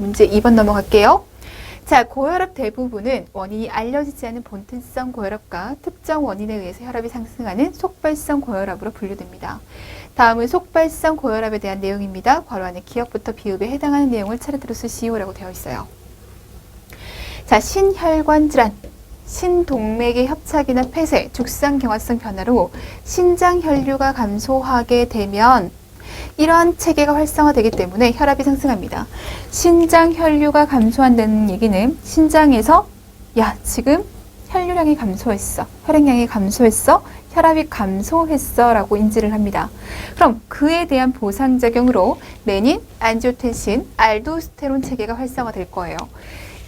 문제 2번 넘어갈게요. 자, 고혈압 대부분은 원인이 알려지지 않은 본튼성 고혈압과 특정 원인에 의해서 혈압이 상승하는 속발성 고혈압으로 분류됩니다. 다음은 속발성 고혈압에 대한 내용입니다. 괄호 안에 기억부터 비읍에 해당하는 내용을 차례대로 쓰시오라고 되어 있어요. 자, 신혈관 질환, 신동맥의 협착이나 폐쇄, 죽상경화성 변화로 신장 혈류가 감소하게 되면 이러한 체계가 활성화되기 때문에 혈압이 상승합니다. 신장 혈류가 감소한다는 얘기는 신장에서 야, 지금 혈류량이 감소했어. 혈액량이 감소했어. 혈압이 감소했어 라고 인지를 합니다. 그럼 그에 대한 보상작용으로 레닌, 안지오텐신, 알도스테론 체계가 활성화될 거예요.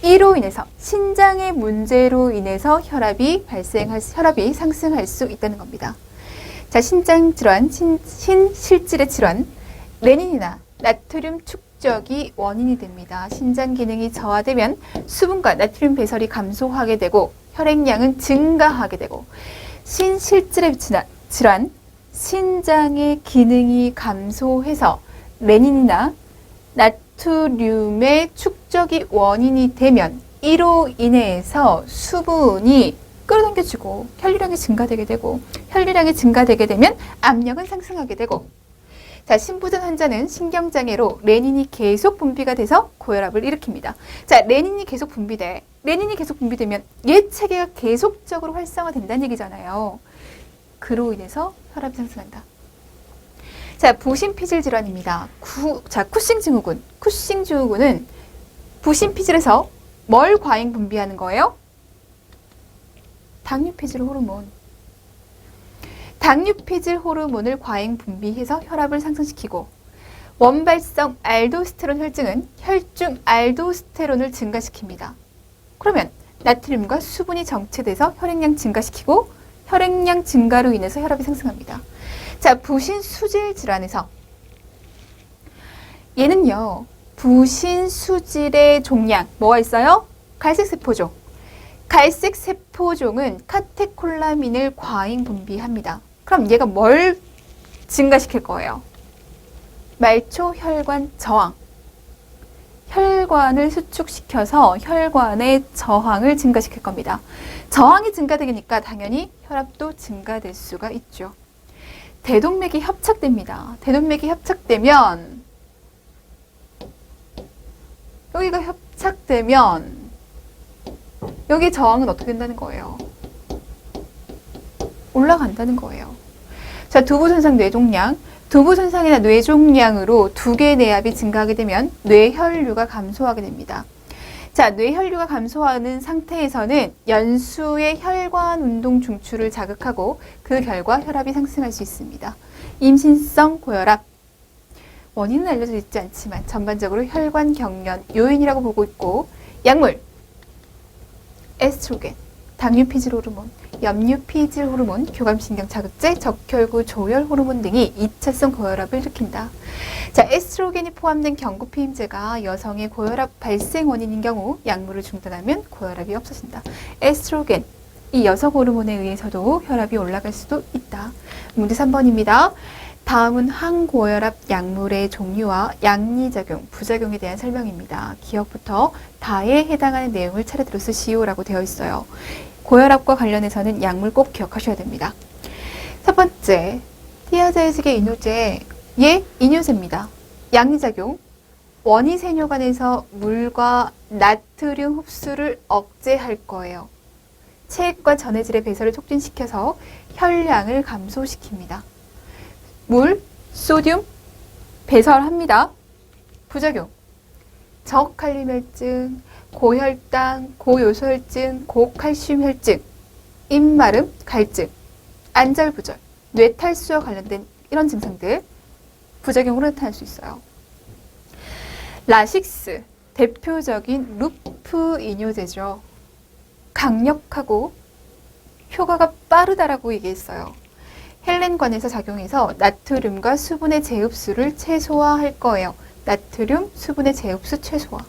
이로 인해서 신장의 문제로 인해서 혈압이 상승할 수 있다는 겁니다. 자, 신장 질환, 신실질의 질환, 레닌이나 나트륨 축적이 원인이 됩니다. 신장 기능이 저하되면 수분과 나트륨 배설이 감소하게 되고 혈액량은 증가하게 되고 신실질의 질환, 신장의 기능이 감소해서 레닌이나 나트륨의 축적이 원인이 되면 이로 인해서 수분이 끌어당겨지고 혈류량이 증가되게 되고 혈류량이 증가되게 되면 압력은 상승하게 되고 자, 신부전 환자는 신경장애로 레닌이 계속 분비가 돼서 고혈압을 일으킵니다. 자, 레닌이 계속 분비돼. 레닌이 계속 분비되면 얘 체계가 계속적으로 활성화된다는 얘기잖아요. 그로 인해서 혈압이 상승한다. 자, 부신피질 질환입니다. 쿠싱 증후군. 쿠싱 증후군은 부신피질에서 뭘 과잉 분비하는 거예요? 당류피질 호르몬. 당류피질 호르몬을 과잉 분비해서 혈압을 상승시키고 원발성 알도스테론 혈증은 혈중 알도스테론을 증가시킵니다. 그러면 나트륨과 수분이 정체돼서 혈액량 증가시키고 혈액량 증가로 인해서 혈압이 상승합니다. 자, 부신수질 질환에서 얘는요, 부신수질의 종양 뭐가 있어요? 갈색세포종. 갈색세포종은 카테콜라민을 과잉 분비합니다. 그럼 얘가 뭘 증가시킬 거예요? 말초 혈관 저항. 혈관을 수축시켜서 혈관의 저항을 증가시킬 겁니다. 저항이 증가되니까 당연히 혈압도 증가될 수가 있죠. 대동맥이 협착됩니다. 대동맥이 협착되면 여기가 협착되면 여기 저항은 어떻게 된다는 거예요? 올라간다는 거예요. 자, 두부손상 뇌종양. 두부손상이나 뇌종양으로 두 개의 뇌압이 증가하게 되면 뇌혈류가 감소하게 됩니다. 자, 뇌혈류가 감소하는 상태에서는 연수의 혈관 운동 중추를 자극하고 그 결과 혈압이 상승할 수 있습니다. 임신성 고혈압. 원인은 알려져 있지 않지만 전반적으로 혈관 경련 요인이라고 보고 있고 약물, 에스트로겐, 당류피질 호르몬, 염류피질 호르몬, 교감신경 자극제, 적혈구 조혈 호르몬 등이 2차성 고혈압을 일으킨다. 자, 에스트로겐이 포함된 경구피임제가 여성의 고혈압 발생 원인인 경우 약물을 중단하면 고혈압이 없어진다. 에스트로겐, 이 여성 호르몬에 의해서도 혈압이 올라갈 수도 있다. 문제 3번입니다. 다음은 항고혈압 약물의 종류와 양리작용, 부작용에 대한 설명입니다. 기억부터 다에 해당하는 내용을 차례대로 쓰시오라고 되어 있어요. 고혈압과 관련해서는 약물 꼭 기억하셔야 됩니다. 첫 번째, 티아자이식의 이뇨제, 얘 이뇨제입니다. 양리작용, 원이세뇨관에서 물과 나트륨 흡수를 억제할 거예요. 체액과 전해질의 배설을 촉진시켜서 혈량을 감소시킵니다. 물, 소듐, 배설합니다. 부작용, 저칼륨 혈증, 고혈당, 고요소혈증, 고칼슘 혈증, 입마름, 갈증, 안절부절, 뇌탈수와 관련된 이런 증상들 부작용으로 나타날 수 있어요. 라식스, 대표적인 루프 이뇨제죠. 강력하고 효과가 빠르다라고 얘기했어요. 헬렌관에서 작용해서 나트륨과 수분의 재흡수를 최소화할 거예요. 나트륨, 수분의 재흡수 최소화.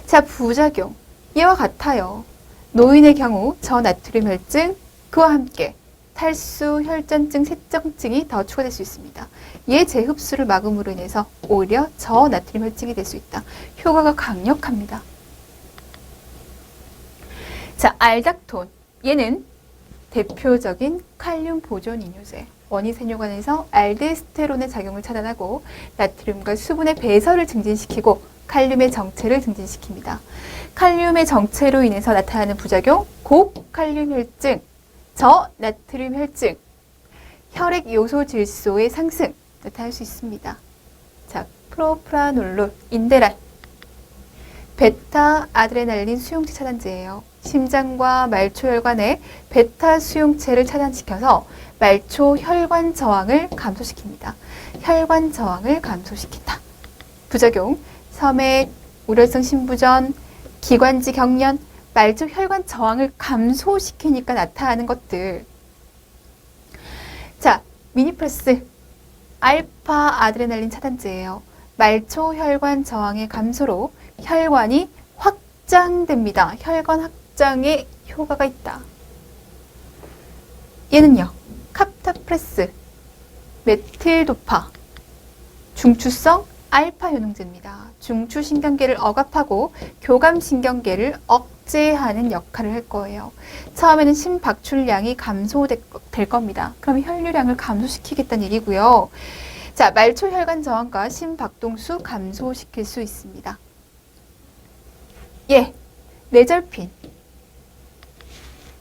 자, 부작용. 얘와 같아요. 노인의 경우 저나트륨 혈증, 그와 함께 탈수, 혈전증, 쇄정증이 더 추가될 수 있습니다. 얘 재흡수를 막음으로 인해서 오히려 저나트륨 혈증이 될 수 있다. 효과가 강력합니다. 자, 알닥톤. 얘는 대표적인 칼륨 보존 이뇨제. 원이세뇨관에서 알데스테론의 작용을 차단하고 나트륨과 수분의 배설을 증진시키고 칼륨의 정체를 증진시킵니다. 칼륨의 정체로 인해서 나타나는 부작용, 고칼륨 혈증, 저나트륨 혈증, 혈액 요소 질소의 상승 나타날 수 있습니다. 자, 프로프라놀롤, 인데란, 베타 아드레날린 수용체 차단제예요. 심장과 말초 혈관에 베타 수용체를 차단시켜서 말초 혈관 저항을 감소시킵니다. 혈관 저항을 감소시킨다. 부작용, 섬액, 우려성 신부전, 기관지 경련, 말초 혈관 저항을 감소시키니까 나타나는 것들. 자, 미니플러스 알파 아드레날린 차단제예요. 말초 혈관 저항의 감소로 혈관이 확장됩니다. 혈관 확장에 효과가 있다. 얘는요, 카프타프레스, 메틸도파, 중추성 알파 효능제입니다. 중추신경계를 억압하고 교감신경계를 억제하는 역할을 할 거예요. 처음에는 심박출량이 감소될 겁니다. 그러면 혈류량을 감소시키겠다는 얘기고요. 자, 말초 혈관 저항과 심박동수 감소시킬 수 있습니다. 예, 네절핀.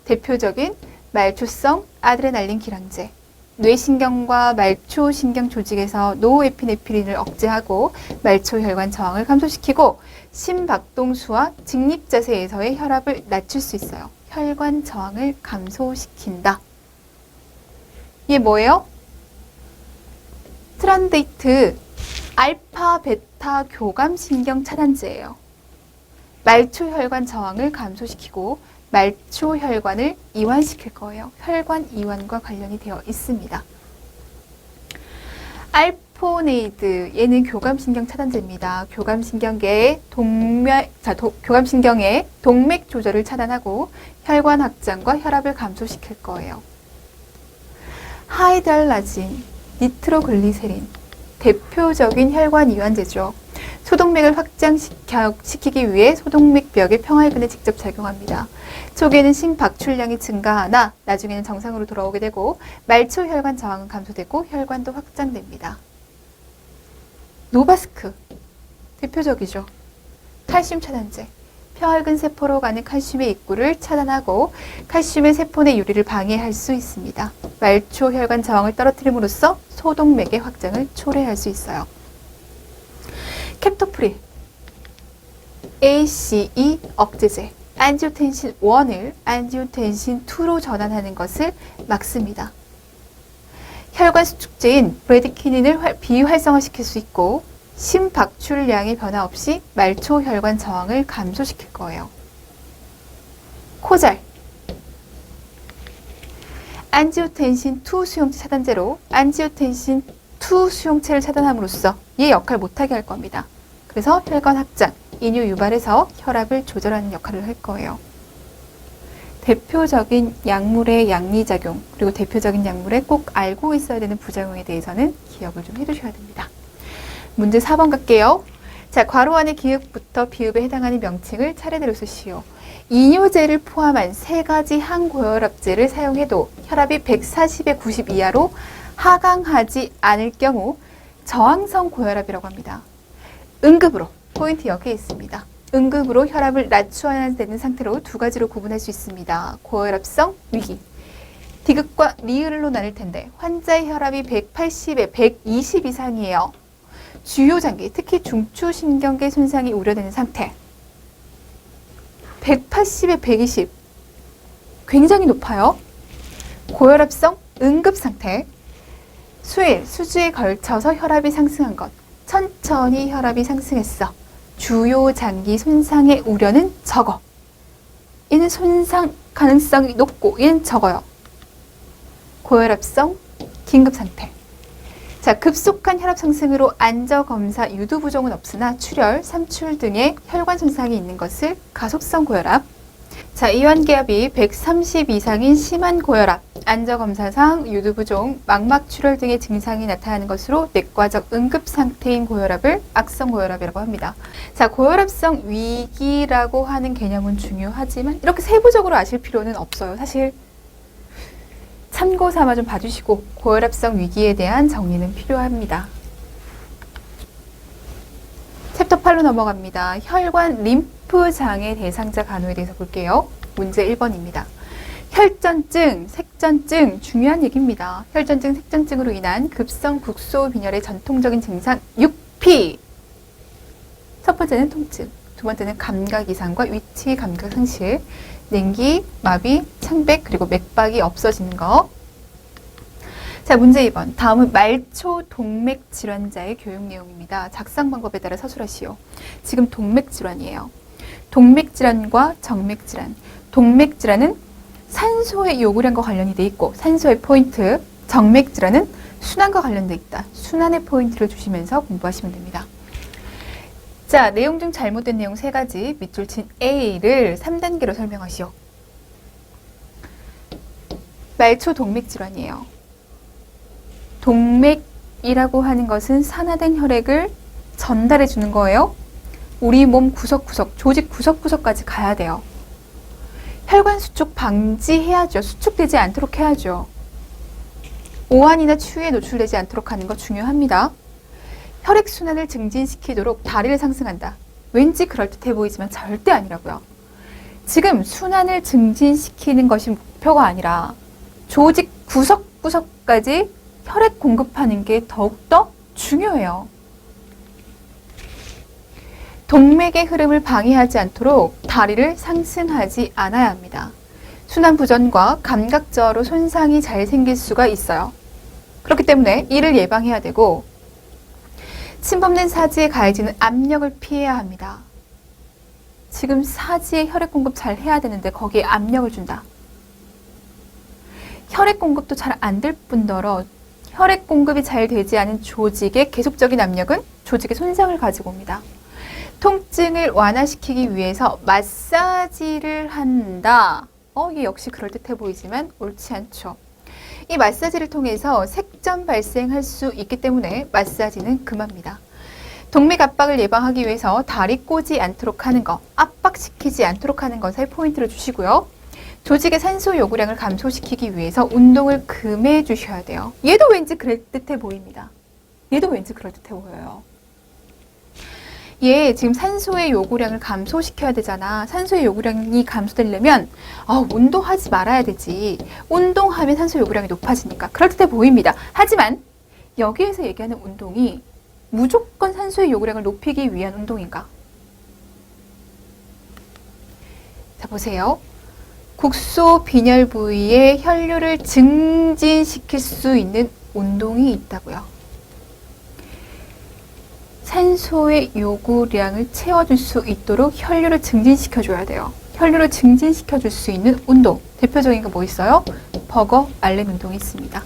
대표적인 말초성 아드레날린 기량제. 뇌신경과 말초신경 조직에서 노에피네프린을 억제하고 말초 혈관 저항을 감소시키고 심박동수와 직립자세에서의 혈압을 낮출 수 있어요. 혈관 저항을 감소시킨다. 이게 뭐예요? 트란데이트 알파 베타 교감신경 차단제예요. 말초 혈관 저항을 감소시키고 말초 혈관을 이완시킬 거예요. 혈관 이완과 관련이 되어 있습니다. 알포네이드, 얘는 교감신경 차단제입니다. 교감신경계의 교감신경의 동맥 조절을 차단하고 혈관 확장과 혈압을 감소시킬 거예요. 하이달라진, 니트로글리세린, 대표적인 혈관 이완제죠. 소동맥을 확장시키기 위해 소동맥벽의 평활근에 직접 작용합니다. 초기에는 심박출량이 증가하나 나중에는 정상으로 돌아오게 되고 말초 혈관 저항은 감소되고 혈관도 확장됩니다. 노바스크, 대표적이죠. 칼슘 차단제. 평활근 세포로 가는 칼슘의 입구를 차단하고 칼슘의 세포 내 유리를 방해할 수 있습니다. 말초 혈관 저항을 떨어뜨림으로써 소동맥의 확장을 초래할 수 있어요. 캡토프릴, ACE 억제제, 안지오텐신 1을 안지오텐신 2로 전환하는 것을 막습니다. 혈관 수축제인 브래디키닌을 비활성화시킬 수 있고 심박출량의 변화 없이 말초 혈관 저항을 감소시킬 거예요. 코잘, 안지오텐신 2 수용체 차단제로 안지오텐신 2 수용체를 차단함으로써 얘 역할 못하게 할 겁니다. 그래서 혈관 확장, 이뇨 유발해서 혈압을 조절하는 역할을 할 거예요. 대표적인 약물의 양리작용, 그리고 대표적인 약물의 꼭 알고 있어야 되는 부작용에 대해서는 기억을 좀 해두셔야 됩니다. 문제 4번 갈게요. 자, 괄호 안의 기읍부터 비읍에 해당하는 명칭을 차례대로 쓰시오. 이뇨제를 포함한 3가지 항고혈압제를 사용해도 혈압이 140에 90 이하로 하강하지 않을 경우 저항성 고혈압이라고 합니다. 응급으로, 포인트 여기에 있습니다. 응급으로 혈압을 낮춰야 되는 상태로 2가지로 구분할 수 있습니다. 고혈압성 위기. 디귿과 리을로 나눌 텐데 환자의 혈압이 180에 120 이상이에요. 주요 장기, 특히 중추신경계 손상이 우려되는 상태. 180에 120. 굉장히 높아요. 고혈압성 응급 상태. 수일, 수주에 걸쳐서 혈압이 상승한 것. 천천히 혈압이 상승했어. 주요 장기 손상의 우려는 적어. 얘는 손상 가능성이 높고 얘는 적어요. 고혈압성 긴급 상태. 자, 급속한 혈압 상승으로 안저검사 유두 부종은 없으나 출혈, 삼출 등의 혈관 손상이 있는 것을 가속성 고혈압. 자, 자, 이완기압이 130 이상인 심한 고혈압, 안저검사상 유두부종, 망막출혈 등의 증상이 나타나는 것으로 내과적 응급상태인 고혈압을 악성 고혈압이라고 합니다. 자, 고혈압성 위기라고 하는 개념은 중요하지만 이렇게 세부적으로 아실 필요는 없어요. 사실 참고 삼아 좀 봐주시고 고혈압성 위기에 대한 정리는 필요합니다. 챕터 8로 넘어갑니다. 혈관 림프장애 대상자 간호에 대해서 볼게요. 문제 1번입니다. 혈전증, 색전증 중요한 얘기입니다. 혈전증, 색전증으로 인한 급성 국소 빈혈의 전통적인 증상 6P. 첫 번째는 통증, 두 번째는 감각 이상과 위치 감각 상실, 냉기, 마비, 창백, 그리고 맥박이 없어지는 거. 자, 문제 2번. 다음은 말초 동맥 질환자의 교육 내용입니다. 작성 방법에 따라 서술하시오. 지금 동맥 질환이에요. 동맥 질환과 정맥 질환. 동맥 질환은 산소의 요구량과 관련이 돼 있고 산소의 포인트, 정맥 질환은 순환과 관련돼 있다. 순환의 포인트를 주시면서 공부하시면 됩니다. 자, 내용 중 잘못된 내용 3가지, 밑줄 친 A를 3단계로 설명하시오. 말초 동맥 질환이에요. 동맥이라고 하는 것은 산화된 혈액을 전달해 주는 거예요. 우리 몸 구석구석, 조직 구석구석까지 가야 돼요. 혈관 수축 방지해야죠. 수축되지 않도록 해야죠. 오한이나 추위에 노출되지 않도록 하는 거 중요합니다. 혈액순환을 증진시키도록 다리를 상승한다. 왠지 그럴듯해 보이지만 절대 아니라고요. 지금 순환을 증진시키는 것이 목표가 아니라 조직 구석구석까지 혈액 공급하는 게 더욱더 중요해요. 동맥의 흐름을 방해하지 않도록 다리를 상승하지 않아야 합니다. 순환 부전과 감각 저하로 손상이 잘 생길 수가 있어요. 그렇기 때문에 이를 예방해야 되고 침범된 사지에 가해지는 압력을 피해야 합니다. 지금 사지에 혈액 공급 잘 해야 되는데 거기에 압력을 준다. 혈액 공급도 잘 안 될 뿐더러 혈액 공급이 잘 되지 않은 조직의 계속적인 압력은 조직의 손상을 가지고 옵니다. 통증을 완화시키기 위해서 마사지를 한다. 이게 역시 그럴듯해 보이지만 옳지 않죠. 이 마사지를 통해서 색전 발생할 수 있기 때문에 마사지는 금합니다. 동맥 압박을 예방하기 위해서 다리 꼬지 않도록 하는 것, 압박시키지 않도록 하는 것에 포인트를 주시고요. 조직의 산소 요구량을 감소시키기 위해서 운동을 금해 주셔야 돼요. 얘도 왠지 그럴듯해 보입니다. 얘도 왠지 그럴듯해 보여요. 얘 지금 산소의 요구량을 감소시켜야 되잖아. 산소의 요구량이 감소되려면 운동하지 말아야 되지. 운동하면 산소 요구량이 높아지니까 그럴듯해 보입니다. 하지만 여기에서 얘기하는 운동이 무조건 산소의 요구량을 높이기 위한 운동인가? 자, 보세요. 국소 빈혈 부위에 혈류를 증진시킬 수 있는 운동이 있다고요. 산소의 요구량을 채워줄 수 있도록 혈류를 증진시켜줘야 돼요. 혈류를 증진시켜줄 수 있는 운동. 대표적인 거 뭐 있어요? 버거 알렌 운동이 있습니다.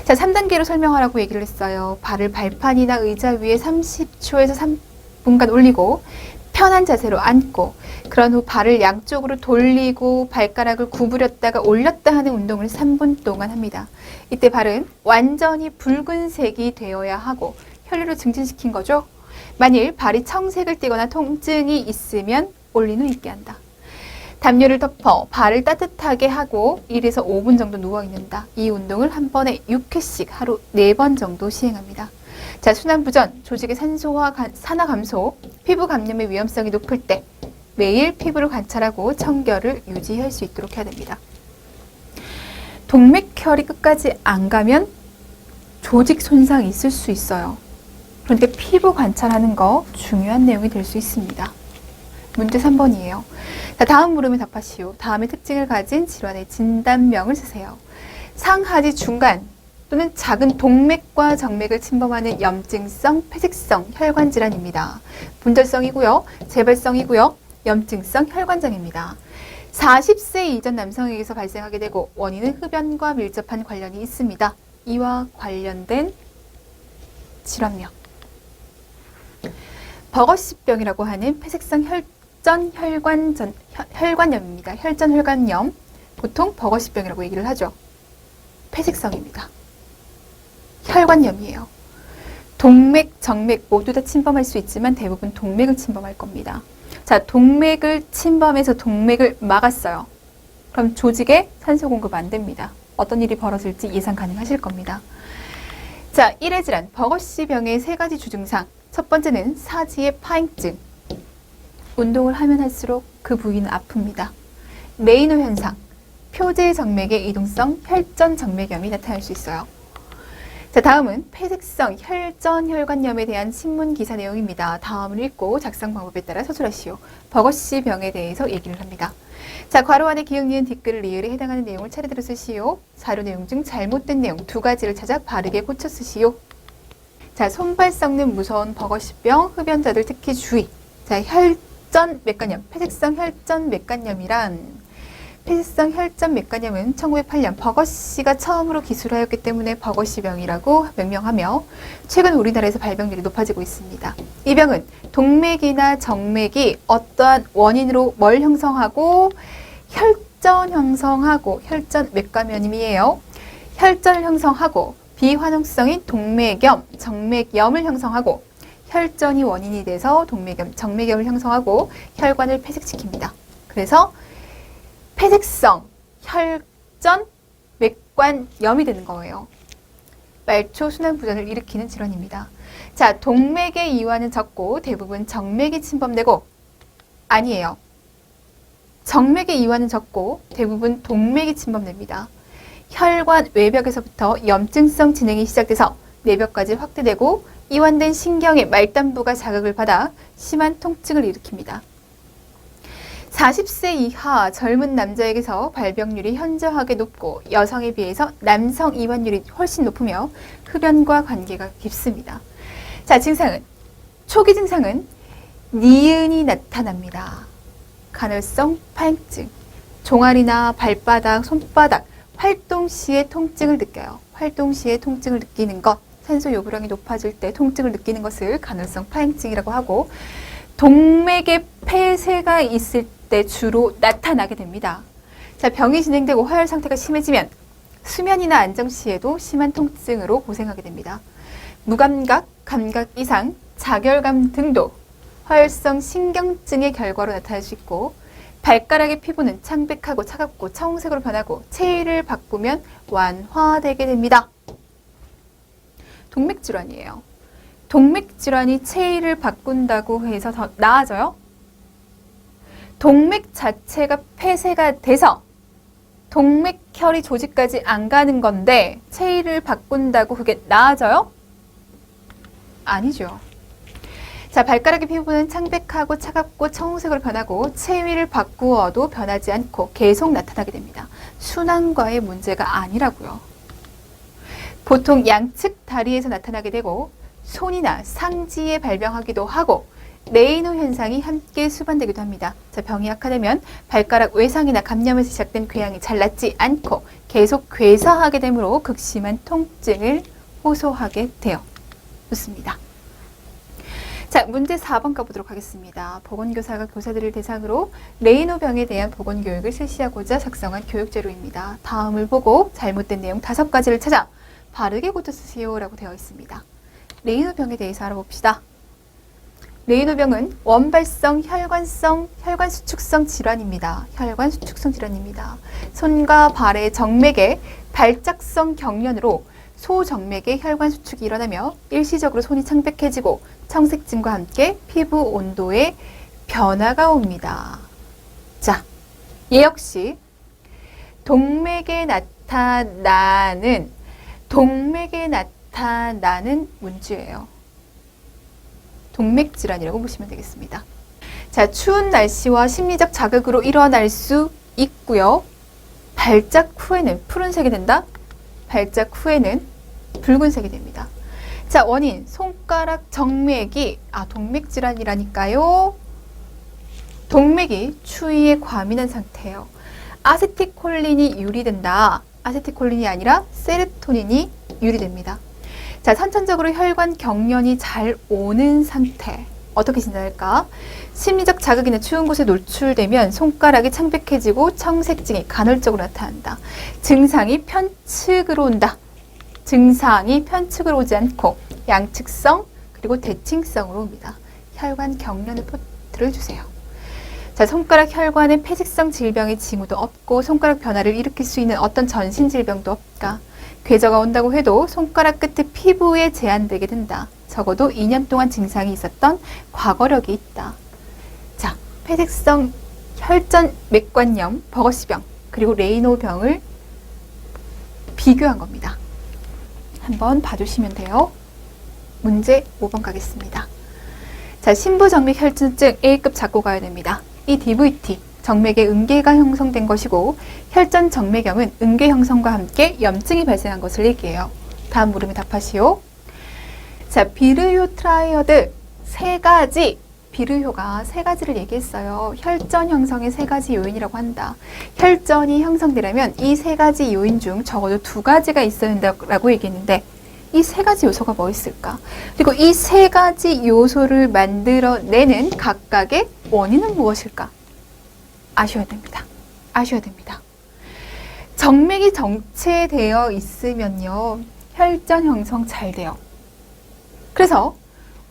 자, 3단계로 설명하라고 얘기를 했어요. 발을 발판이나 의자 위에 30초에서 3분간 올리고 편한 자세로 앉고 그런 후 발을 양쪽으로 돌리고 발가락을 구부렸다가 올렸다 하는 운동을 3분 동안 합니다. 이때 발은 완전히 붉은색이 되어야 하고 혈류를 증진시킨 거죠. 만일 발이 청색을 띠거나 통증이 있으면 올린 후 있게 한다. 담요를 덮어 발을 따뜻하게 하고 1에서 5분 정도 누워있는다. 이 운동을 한 번에 6회씩 하루 4번 정도 시행합니다. 자, 순환부전, 조직의 산소화 산화 감소, 피부 감염의 위험성이 높을 때 매일 피부를 관찰하고 청결을 유지할 수 있도록 해야 됩니다. 동맥혈이 끝까지 안 가면 조직 손상이 있을 수 있어요. 그런데 피부 관찰하는 거 중요한 내용이 될 수 있습니다. 문제 3번이에요. 자, 다음 물음에 답하시오. 다음의 특징을 가진 질환의 진단명을 쓰세요. 상하지 중간 또는 작은 동맥과 정맥을 침범하는 염증성, 폐색성 혈관 질환입니다. 분절성이고요. 재발성이고요. 염증성 혈관장애입니다. 40세 이전 남성에게서 발생하게 되고 원인은 흡연과 밀접한 관련이 있습니다. 이와 관련된 질환명. 버거시병이라고 하는 폐색성 혈전혈관염입니다. 혈전혈관염, 보통 버거시병이라고 얘기를 하죠. 폐색성입니다. 혈관염이에요. 동맥, 정맥 모두 다 침범할 수 있지만 대부분 동맥을 침범할 겁니다. 자, 동맥을 침범해서 동맥을 막았어요. 그럼 조직에 산소 공급 안 됩니다. 어떤 일이 벌어질지 예상 가능하실 겁니다. 자, 일회질환, 버거시병의 세 가지 주증상. 첫 번째는 사지의 파행증. 운동을 하면 할수록 그 부위는 아픕니다. 레이노 현상, 표제 정맥의 이동성 혈전 정맥염이 나타날 수 있어요. 자, 다음은 폐색성 혈전혈관염에 대한 신문 기사 내용입니다. 다음을 읽고 작성 방법에 따라 서술하시오. 버거시병에 대해서 얘기를 합니다. 자, 괄호 안에 기억, 니은, 뒷글, 리을에 해당하는 내용을 차례대로 쓰시오. 자료 내용 중 잘못된 내용 두 가지를 찾아 바르게 고쳐 쓰시오. 자, 손발 썩는 무서운 버거시병, 흡연자들 특히 주의. 자, 혈전맥관염, 폐색성 혈전맥관염이란 폐색성 혈전맥관염은 1908년 버거시가 처음으로 기술하였기 때문에 버거시병이라고 명명하며 최근 우리나라에서 발병률이 높아지고 있습니다. 이 병은 동맥이나 정맥이 어떠한 원인으로 뭘 형성하고 혈전 형성하고 혈전맥관염이에요. 혈전 형성하고 비환원성인 동맥염, 정맥염을 형성하고 혈전이 원인이 돼서 동맥염, 정맥염을 형성하고 혈관을 폐색시킵니다. 그래서 폐색성 혈전 맥관염이 되는 거예요. 말초 순환 부전을 일으키는 질환입니다. 자, 동맥의 이완은 적고 대부분 정맥이 침범되고 아니에요. 정맥의 이완은 적고 대부분 동맥이 침범됩니다. 혈관 외벽에서부터 염증성 진행이 시작돼서 내벽까지 확대되고 이완된 신경의 말단부가 자극을 받아 심한 통증을 일으킵니다. 40세 이하 젊은 남자에게서 발병률이 현저하게 높고 여성에 비해서 남성 이완율이 훨씬 높으며 흡연과 관계가 깊습니다. 자, 증상은 초기 증상은 니은이 나타납니다. 간헐성 파행증, 종아리나 발바닥, 손바닥, 활동 시에 통증을 느껴요. 활동 시에 통증을 느끼는 것, 산소 요구량이 높아질 때 통증을 느끼는 것을 간헐성 파행증이라고 하고 동맥에 폐쇄가 있을 때 주로 나타나게 됩니다. 자, 병이 진행되고 화열 상태가 심해지면 수면이나 안정 시에도 심한 통증으로 고생하게 됩니다. 무감각, 감각 이상, 자결감 등도 화열성 신경증의 결과로 나타날 수 있고 발가락의 피부는 창백하고 차갑고 청색으로 변하고 체위를 바꾸면 완화되게 됩니다. 동맥질환이에요. 동맥질환이 체위를 바꾼다고 해서 더 나아져요? 동맥 자체가 폐쇄가 돼서 동맥혈이 조직까지 안 가는 건데 체위를 바꾼다고 그게 나아져요? 아니죠. 자, 발가락의 피부는 창백하고 차갑고 청색으로 변하고 체위를 바꾸어도 변하지 않고 계속 나타나게 됩니다. 순환과의 문제가 아니라고요. 보통 양측 다리에서 나타나게 되고 손이나 상지에 발병하기도 하고 레이노 현상이 함께 수반되기도 합니다. 자, 병이 악화되면 발가락 외상이나 감염에서 시작된 궤양이 잘 낫지 않고 계속 괴사하게 되므로 극심한 통증을 호소하게 돼요. 좋습니다. 자, 문제 4번 가보도록 하겠습니다. 보건교사가 교사들을 대상으로 레이노 병에 대한 보건교육을 실시하고자 작성한 교육재료입니다. 다음을 보고 잘못된 내용 5가지를 찾아 바르게 고쳐 쓰세요 라고 되어 있습니다. 레이노 병에 대해서 알아봅시다. 레이노 병은 원발성 혈관 수축성 질환입니다. 혈관 수축성 질환입니다. 손과 발의 정맥에 발작성 경련으로 소정맥의 혈관 수축이 일어나며 일시적으로 손이 창백해지고 청색증과 함께 피부 온도에 변화가 옵니다. 자, 얘 역시 동맥에 나타나는 문제예요. 동맥질환이라고 보시면 되겠습니다. 자, 추운 날씨와 심리적 자극으로 일어날 수 있고요. 발작 후에는 푸른색이 된다. 발작 후에는 붉은색이 됩니다. 자, 원인 손가락 정맥이 동맥질환이라니까요. 동맥이 추위에 과민한 상태예요. 아세틸콜린이 유리된다. 아세틸콜린이 아니라 세로토닌이 유리됩니다. 자, 선천적으로 혈관 경련이 잘 오는 상태. 어떻게 진단할까? 심리적 자극이나 추운 곳에 노출되면 손가락이 창백해지고 청색증이 간헐적으로 나타난다. 증상이 편측으로 온다. 증상이 편측으로 오지 않고 양측성 그리고 대칭성으로 옵니다. 혈관 경련의 포트를 주세요. 자, 손가락 혈관에 폐직성 질병의 징후도 없고 손가락 변화를 일으킬 수 있는 어떤 전신 질병도 없다. 궤저가 온다고 해도 손가락 끝에 피부에 제한되게 된다. 적어도 2년 동안 증상이 있었던 과거력이 있다. 자, 폐색성 혈전 맥관염, 버거시병, 그리고 레이노병을 비교한 겁니다. 한번 봐주시면 돼요. 문제 5번 가겠습니다. 자, 신부정맥 혈전증 A급 잡고 가야 됩니다. 이 DVT, 정맥에 음계가 형성된 것이고 혈전 정맥염은 음계 형성과 함께 염증이 발생한 것을 얘기해요. 다음 물음에 답하시오. 자, 비르효 트라이어드 세 가지, 비르효가 세 가지를 얘기했어요. 혈전 형성의 세 가지 요인이라고 한다. 혈전이 형성되려면 이 세 가지 요인 중 적어도 두 가지가 있어야 된다고 얘기했는데 이 세 가지 요소가 뭐 있을까? 그리고 이 세 가지 요소를 만들어내는 각각의 원인은 무엇일까? 아셔야 됩니다. 아셔야 됩니다. 정맥이 정체되어 있으면요, 혈전 형성 잘 돼요. 그래서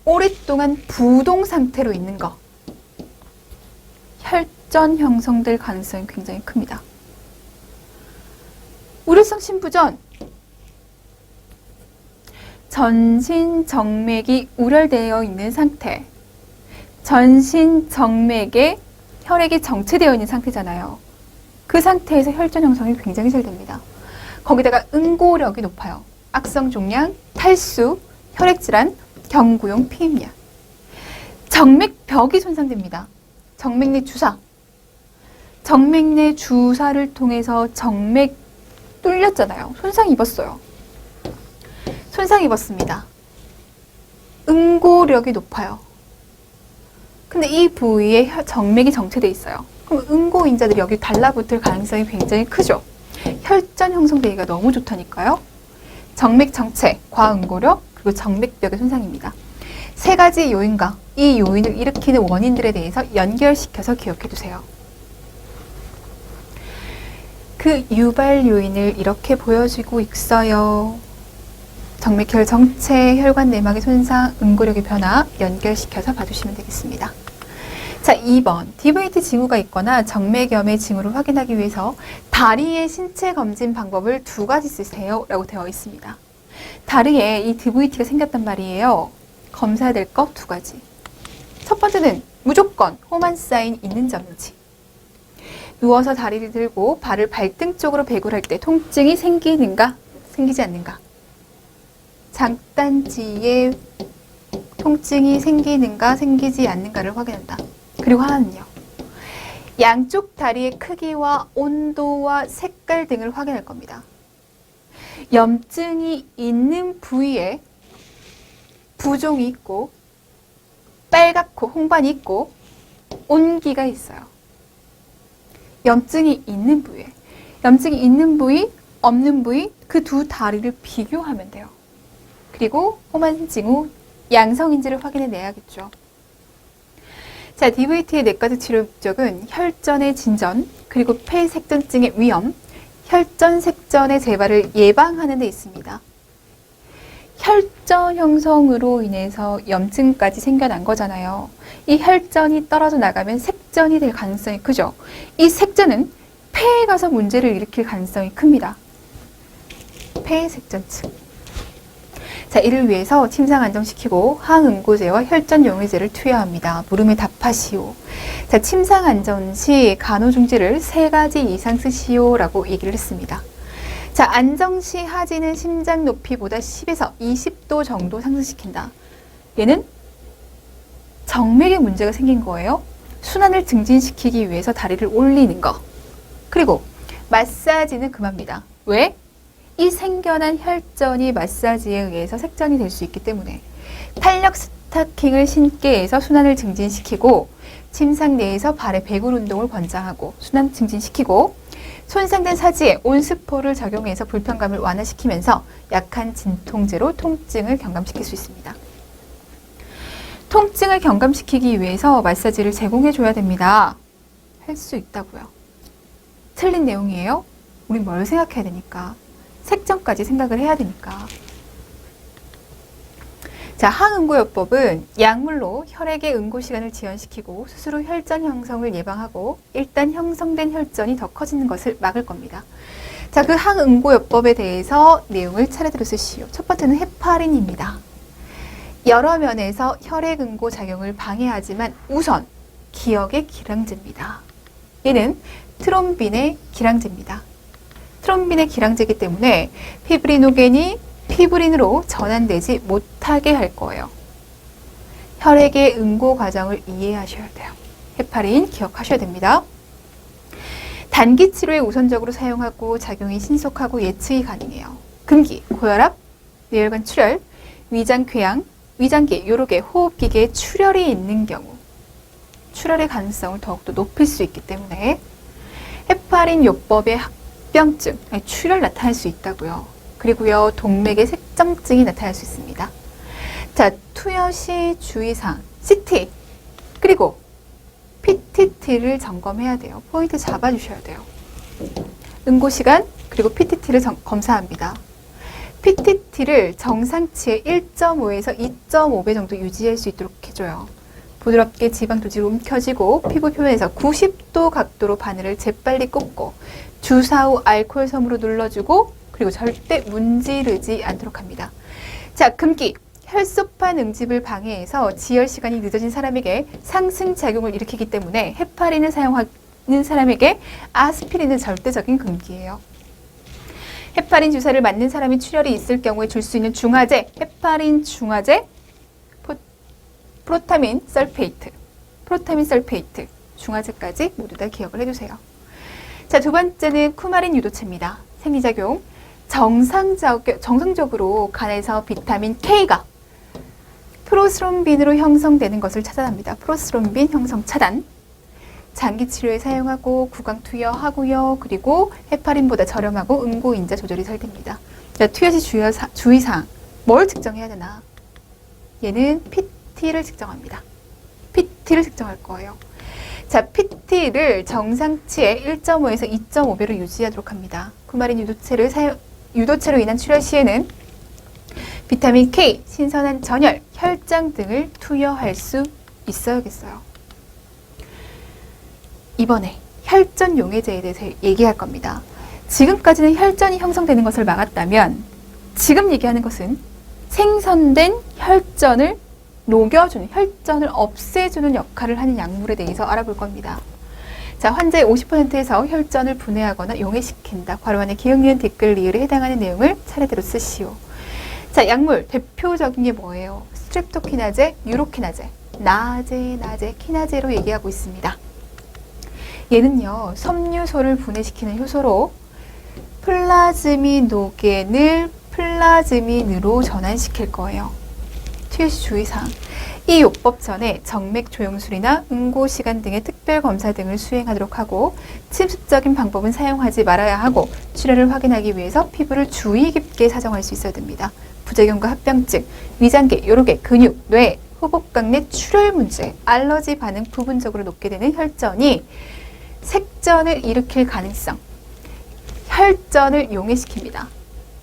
오랫동안 부동 상태로 있는 거, 혈전 형성될 가능성이 굉장히 큽니다. 우려성 심부전, 전신 정맥이 우열되어 있는 상태, 전신 정맥에 혈액이 정체되어 있는 상태잖아요. 그 상태에서 혈전 형성이 굉장히 잘 됩니다. 거기다가 응고력이 높아요. 악성 종양, 탈수, 혈액질환, 경구용 피임약. 정맥벽이 손상됩니다. 정맥 내 주사. 정맥 내 주사를 통해서 정맥 뚫렸잖아요. 손상 입었어요. 손상 입었습니다. 응고력이 높아요. 근데 이 부위에 정맥이 정체되어 있어요. 그럼 응고인자들이 여기 달라붙을 가능성이 굉장히 크죠. 혈전 형성되기가 너무 좋다니까요. 정맥 정체, 과응고력, 그리고 정맥벽의 손상입니다. 세 가지 요인과 이 요인을 일으키는 원인들에 대해서 연결시켜서 기억해 두세요. 그 유발 요인을 이렇게 보여주고 있어요. 정맥혈 정체, 혈관 내막의 손상, 응고력의 변화 연결시켜서 봐주시면 되겠습니다. 자, 2번. DVT 징후가 있거나 정맥염의 징후를 확인하기 위해서 다리의 신체 검진 방법을 두 가지 쓰세요 라고 되어 있습니다. 다리에 이 DVT가 생겼단 말이에요. 검사해야 될 거 두 가지. 첫 번째는 무조건 홈한 사인 있는지 없는지. 누워서 다리를 들고 발을 발등 쪽으로 배굴할 때 통증이 생기는가, 생기지 않는가. 장단지에 통증이 생기는가, 생기지 않는가를 확인한다. 그리고 하나는요. 양쪽 다리의 크기와 온도와 색깔 등을 확인할 겁니다. 염증이 있는 부위에 부종이 있고 빨갛고 홍반이 있고 온기가 있어요. 염증이 있는 부위에, 염증이 있는 부위, 없는 부위 그 두 다리를 비교하면 돼요. 그리고 홈한 징후 양성인지를 확인해 내야겠죠. 자, DVT의 내과적 치료 목적은 혈전의 진전, 그리고 폐색전증의 위험, 혈전 색전의 재발을 예방하는 데 있습니다. 혈전 형성으로 인해서 염증까지 생겨난 거잖아요. 이 혈전이 떨어져 나가면 색전이 될 가능성이 크죠. 이 색전은 폐에 가서 문제를 일으킬 가능성이 큽니다. 폐색전증. 자, 이를 위해서 침상 안정시키고 항응고제와 혈전 용해제를 투여합니다. 물음에 답하시오. 자, 침상 안전 시 간호중지를 3가지 이상 쓰시오라고 얘기를 했습니다. 자, 안정 시 하지는 심장 높이보다 10에서 20도 정도 상승시킨다. 얘는 정맥에 문제가 생긴 거예요. 순환을 증진시키기 위해서 다리를 올리는 거. 그리고 마사지는 금합니다. 왜? 이 생겨난 혈전이 마사지에 의해서 색전이 될 수 있기 때문에 탄력 스타킹을 신게 해서 순환을 증진시키고 침상 내에서 발의 배굴 운동을 권장하고 순환 증진시키고 손상된 사지에 온스포를 적용해서 불편감을 완화시키면서 약한 진통제로 통증을 경감시킬 수 있습니다. 통증을 경감시키기 위해서 마사지를 제공해 줘야 됩니다. 할 수 있다고요. 틀린 내용이에요. 우린 뭘 생각해야 되니까. 색전까지 생각을 해야 되니까. 자, 항응고요법은 약물로 혈액의 응고 시간을 지연시키고 스스로 혈전 형성을 예방하고 일단 형성된 혈전이 더 커지는 것을 막을 겁니다. 자, 그 항응고요법에 대해서 내용을 차례대로 쓰시오. 첫 번째는 헤파린입니다. 여러 면에서 혈액 응고 작용을 방해하지만 우선 기억의 기량제입니다. 얘는 트롬빈의 기량제입니다. 트롬빈의 기량제이기 때문에 피브리노겐이 피브린으로 전환되지 못하게 할 거예요. 혈액의 응고 과정을 이해하셔야 돼요. 헤파린 기억하셔야 됩니다. 단기 치료에 우선적으로 사용하고 작용이 신속하고 예측이 가능해요. 금기, 고혈압, 뇌혈관 출혈, 위장 궤양, 위장기, 요로계, 호흡기계에 출혈이 있는 경우 출혈의 가능성을 더욱더 높일 수 있기 때문에 헤파린 요법의 합병증, 출혈 나타날 수 있다고요. 그리고요, 동맥의 색점증이 나타날 수 있습니다. 자, 투여시 주의사항, CT, 그리고 PTT를 점검해야 돼요. 포인트 잡아주셔야 돼요. 응고시간, 그리고 PTT를 검사합니다. PTT를 정상치의 1.5에서 2.5배 정도 유지할 수 있도록 해줘요. 부드럽게 지방도질이 움켜쥐고 피부 표면에서 90도 각도로 바늘을 재빨리 꽂고 주사 후 알코올 솜으로 눌러주고 그리고 절대 문지르지 않도록 합니다. 자, 금기. 혈소판 응집을 방해해서 지혈 시간이 늦어진 사람에게 상승작용을 일으키기 때문에 헤파린을 사용하는 사람에게 아스피린은 절대적인 금기예요. 헤파린 주사를 맞는 사람이 출혈이 있을 경우에 줄 수 있는 중화제, 헤파린 중화제, 프로타민 설페이트, 중화제까지 모두 다 기억을 해주세요. 자, 두 번째는 쿠마린 유도체입니다. 생리작용. 정상적으로 간에서 비타민 K가 프로스롬빈으로 형성되는 것을 차단합니다. 프로스롬빈 형성 차단. 장기 치료에 사용하고 구강 투여하고요. 그리고 헤파린보다 저렴하고 응고인자 조절이 잘 됩니다. 자, 투여시 주의사항. 뭘 측정해야 되나? 얘는 PT를 측정합니다. PT를 측정할 거예요. 자, PT를 정상치의 1.5에서 2.5배로 유지하도록 합니다. 쿠마린 유도체로 인한 출혈 시에는 비타민 K, 신선한 전혈, 혈장 등을 투여할 수 있어야겠어요. 이번에 혈전 용해제에 대해서 얘기할 겁니다. 지금까지는 혈전이 형성되는 것을 막았다면 지금 얘기하는 것은 생성된 혈전을 녹여주는, 혈전을 없애주는 역할을 하는 약물에 대해서 알아볼 겁니다. 자, 환자의 50%에서 혈전을 분해하거나 용해시킨다. 괄호 안에 기억, 니은, 댓글, 리을에 해당하는 내용을 차례대로 쓰시오. 자, 약물 대표적인 게 뭐예요? 스트랩토키나제, 유로키나제, 나제, 키나제로 얘기하고 있습니다. 얘는요, 섬유소를 분해시키는 효소로 플라즈미노겐을 플라즈민으로 전환시킬 거예요. 투여시 주의사항. 이 요법 전에 정맥 조영술이나 응고시간 등의 특별검사 등을 수행하도록 하고 침습적인 방법은 사용하지 말아야 하고 출혈을 확인하기 위해서 피부를 주의 깊게 사정할 수 있어야 됩니다. 부작용과 합병증, 위장계, 요로계, 근육, 뇌, 호복각 내 출혈 문제, 알러지 반응 부분적으로 높게 되는 혈전이 색전을 일으킬 가능성, 혈전을 용해시킵니다.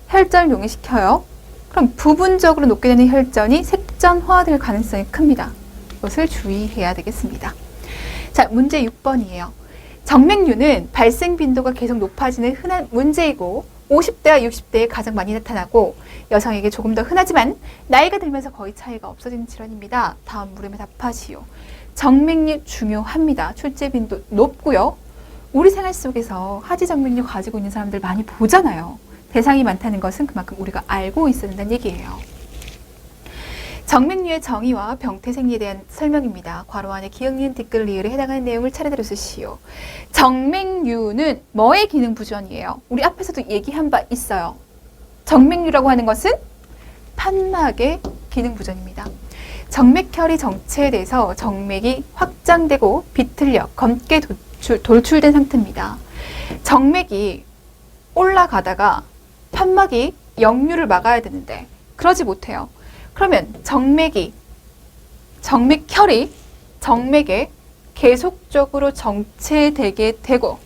혈전을 용해시켜요. 그럼 부분적으로 높게 되는 혈전이 색전화될 가능성이 큽니다. 이것을 주의해야 되겠습니다. 자, 문제 6번이에요. 정맥류는 발생 빈도가 계속 높아지는 흔한 문제이고 50대와 60대에 가장 많이 나타나고 여성에게 조금 더 흔하지만 나이가 들면서 거의 차이가 없어지는 질환입니다. 다음 물음에 답하시오. 정맥류 중요합니다. 출제 빈도 높고요. 우리 생활 속에서 하지 정맥류 가지고 있는 사람들 많이 보잖아요. 대상이 많다는 것은 그만큼 우리가 알고 있어야 된다는 얘기예요. 정맥류의 정의와 병태 생리에 대한 설명입니다. 괄호 안에 기억, 니은, 댓글, 리을에 해당하는 내용을 차례대로 쓰시오. 정맥류는 뭐의 기능 부전이에요? 우리 앞에서도 얘기한 바 있어요. 정맥류라고 하는 것은 판막의 기능 부전입니다. 정맥혈이 정체돼서 정맥이 확장되고 비틀려 검게 돌출된 상태입니다. 정맥이 올라가다가 판막이 역류를 막아야 되는데 그러지 못해요. 그러면 정맥이 정맥혈이 정맥에 계속적으로 정체되게 되고,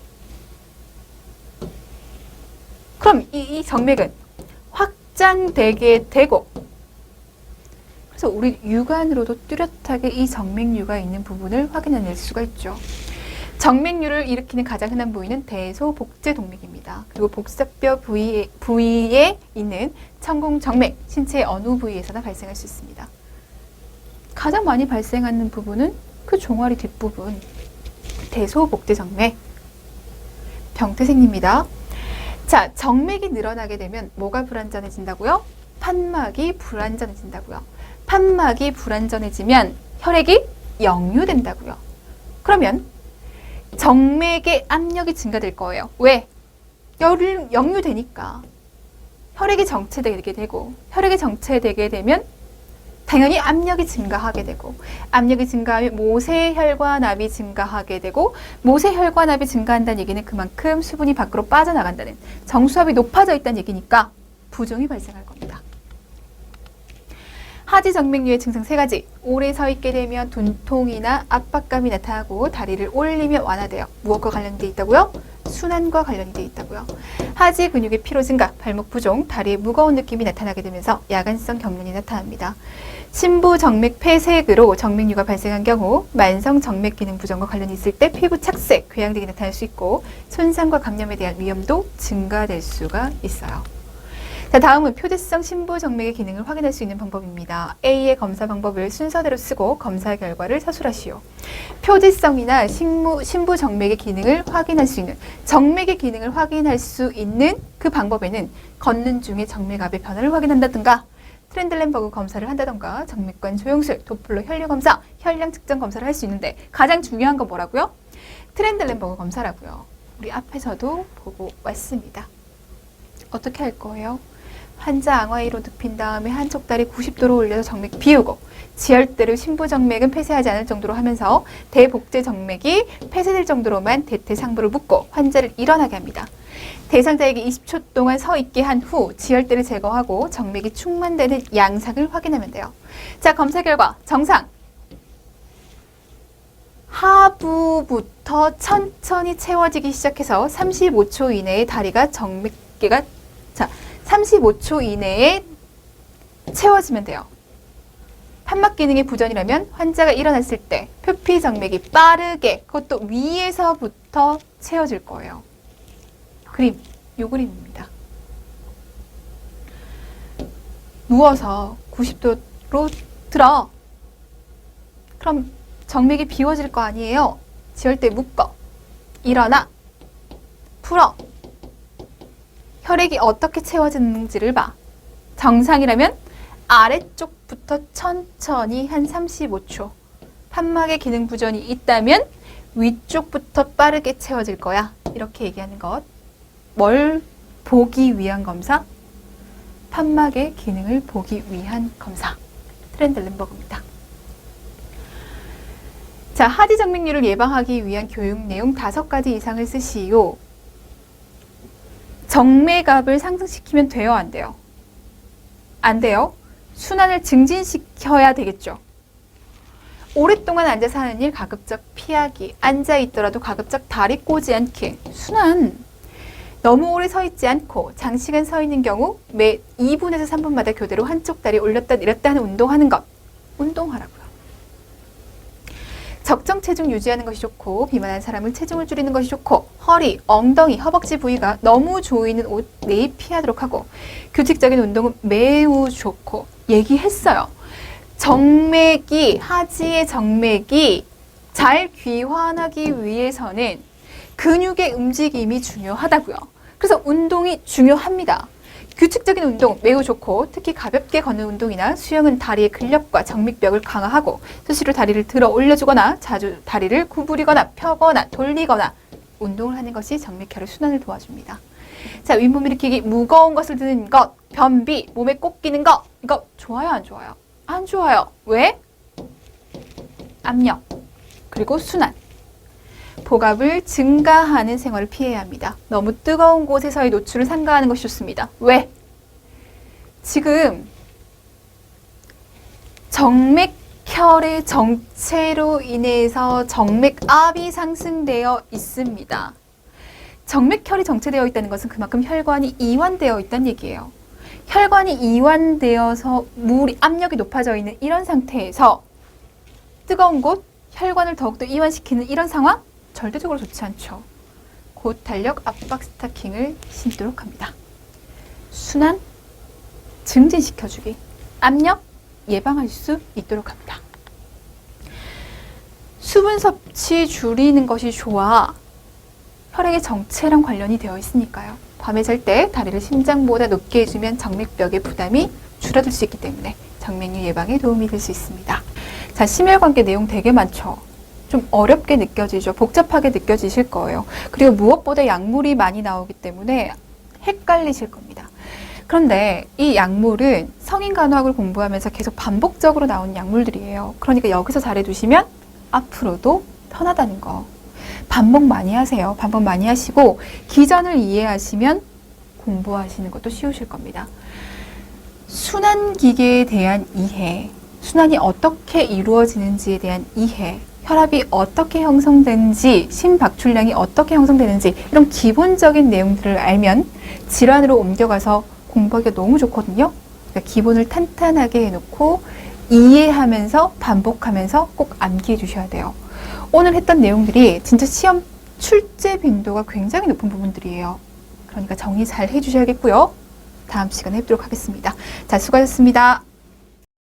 그럼 이 정맥은 확장되게 되고, 그래서 우리 육안으로도 뚜렷하게 이 정맥류가 있는 부분을 확인해낼 수가 있죠. 정맥류를 일으키는 가장 흔한 부위는 대소복제동맥입니다. 그리고 복사뼈 부위에 있는 천공정맥, 신체의 어느 부위에서나 발생할 수 있습니다. 가장 많이 발생하는 부분은 그 종아리 뒷부분, 대소복제정맥. 병태생입니다. 자, 정맥이 늘어나게 되면 뭐가 불안전해진다고요? 판막이 불안전해진다고요. 판막이 불안전해지면 혈액이 역류된다고요. 그러면 정맥의 압력이 증가될 거예요. 왜? 역류되니까. 혈액이 정체되게 되고, 혈액이 정체되게 되면 당연히 압력이 증가하게 되고, 압력이 증가하면 모세혈관압이 증가하게 되고, 모세혈관압이 증가한다는 얘기는 그만큼 수분이 밖으로 빠져나간다는, 정수압이 높아져 있다는 얘기니까 부종이 발생할 겁니다. 하지정맥류의 증상 3가지. 오래 서 있게 되면 두통이나 압박감이 나타나고 다리를 올리면 완화돼요. 무엇과 관련돼 있다고요? 순환과 관련이 돼 있다고요. 하지 근육의 피로 증가, 발목 부종, 다리에 무거운 느낌이 나타나게 되면서 야간성 경련이 나타납니다. 심부정맥 폐색으로 정맥류가 발생한 경우 만성 정맥 기능 부정과 관련이 있을 때 피부 착색, 궤양 등이 나타날 수 있고 손상과 감염에 대한 위험도 증가될 수가 있어요. 자, 다음은 표지성 심부정맥의 기능을 확인할 수 있는 방법입니다. A의 검사 방법을 순서대로 쓰고 검사 결과를 서술하시오. 표지성이나 심부정맥의 기능을 확인할 수 있는, 정맥의 기능을 확인할 수 있는 그 방법에는 걷는 중에 정맥압의 변화를 확인한다든가, 트렌들렌버그 검사를 한다던가, 정맥관 조영술, 도플러 혈류검사, 혈량 측정 검사를 할 수 있는데 가장 중요한 건 뭐라고요? 트렌들렌버그 검사라고요. 우리 앞에서도 보고 왔습니다. 어떻게 할 거예요? 환자 앙화위로 눕힌 다음에 한쪽 다리 90도로 올려서 정맥 비우고, 지혈대로 심부정맥은 폐쇄하지 않을 정도로 하면서 대복제정맥이 폐쇄될 정도로만 대퇴상부를 묶고 환자를 일어나게 합니다. 대상자에게 20초 동안 서 있게 한 후 지혈대를 제거하고 정맥이 충만되는 양상을 확인하면 돼요. 자, 검사 결과 정상. 하부부터 천천히 채워지기 시작해서 35초 이내에 다리가 정맥계가 35초 이내에 채워지면 돼요. 판막 기능의 부전이라면 환자가 일어났을 때 표피정맥이 빠르게, 그것도 위에서부터 채워질 거예요. 그림, 요 그림입니다. 누워서 90도로 들어. 그럼 정맥이 비워질 거 아니에요. 지혈대 묶어. 일어나. 풀어. 혈액이 어떻게 채워지는지를 봐. 정상이라면 아래쪽부터 천천히 한 35초. 판막의 기능 부전이 있다면 위쪽부터 빠르게 채워질 거야. 이렇게 얘기하는 것. 뭘 보기 위한 검사? 판막의 기능을 보기 위한 검사. 트렌들렌버그입니다. 자, 하지정맥류를 예방하기 위한 교육 내용 5가지 이상을 쓰시오. 정맥압을 상승시키면 돼요, 안 돼요? 안 돼요. 순환을 증진시켜야 되겠죠. 오랫동안 앉아서 하는 일 가급적 피하기. 앉아있더라도 가급적 다리 꼬지 않기. 순환. 너무 오래 서 있지 않고 장시간 서 있는 경우 매 2분에서 3분마다 교대로 한쪽 다리 올렸다 내렸다 하는 운동하는 것. 운동하라고요. 적정 체중 유지하는 것이 좋고, 비만한 사람은 체중을 줄이는 것이 좋고, 허리, 엉덩이, 허벅지 부위가 너무 조이는 옷 매일 피하도록 하고, 규칙적인 운동은 매우 좋고, 얘기했어요. 정맥이, 하지의 정맥이 잘 귀환하기 위해서는 근육의 움직임이 중요하다고요. 그래서 운동이 중요합니다. 규칙적인 운동 매우 좋고, 특히 가볍게 걷는 운동이나 수영은 다리의 근력과 정맥벽을 강화하고 수시로 다리를 들어 올려주거나 자주 다리를 구부리거나 펴거나 돌리거나 운동을 하는 것이 정맥혈의 순환을 도와줍니다. 자, 윗몸 일으키기, 무거운 것을 드는 것, 변비, 몸에 꼭 끼는 것, 이거 좋아요, 안 좋아요? 안 좋아요. 왜? 압력, 그리고 순환. 복압을 증가하는 생활을 피해야 합니다. 너무 뜨거운 곳에서의 노출을 삼가하는 것이 좋습니다. 왜? 지금 정맥혈 혈의 정체로 인해서 정맥압이 상승되어 있습니다. 정맥혈이 정체되어 있다는 것은 그만큼 혈관이 이완되어 있다는 얘기예요. 혈관이 이완되어서 물이 압력이 높아져 있는 이런 상태에서 뜨거운 곳, 혈관을 더욱더 이완시키는 이런 상황? 절대적으로 좋지 않죠. 고탄력 압박 스타킹을 신도록 합니다. 순환 증진시켜주기, 압력 예방할 수 있도록 합니다. 수분 섭취 줄이는 것이 좋아. 혈액의 정체랑 관련이 되어 있으니까요. 밤에 잘 때 다리를 심장보다 높게 해주면 정맥벽의 부담이 줄어들 수 있기 때문에 정맥류 예방에 도움이 될 수 있습니다. 자, 심혈관계 내용 되게 많죠. 좀 어렵게 느껴지죠. 복잡하게 느껴지실 거예요. 그리고 무엇보다 약물이 많이 나오기 때문에 헷갈리실 겁니다. 그런데 이 약물은 성인간호학을 공부하면서 계속 반복적으로 나오는 약물들이에요. 그러니까 여기서 잘해두시면 앞으로도 편하다는 거. 반복 많이 하세요. 반복 많이 하시고 기전을 이해하시면 공부하시는 것도 쉬우실 겁니다. 순환기계에 대한 이해, 순환이 어떻게 이루어지는지에 대한 이해, 혈압이 어떻게 형성되는지, 심박출량이 어떻게 형성되는지 이런 기본적인 내용들을 알면 질환으로 옮겨가서 공부하기가 너무 좋거든요. 그러니까 기본을 탄탄하게 해놓고 이해하면서 반복하면서 꼭 암기해 주셔야 돼요. 오늘 했던 내용들이 진짜 시험 출제 빈도가 굉장히 높은 부분들이에요. 그러니까 정리 잘 해주셔야겠고요. 다음 시간에 뵙도록 하겠습니다. 자, 수고하셨습니다.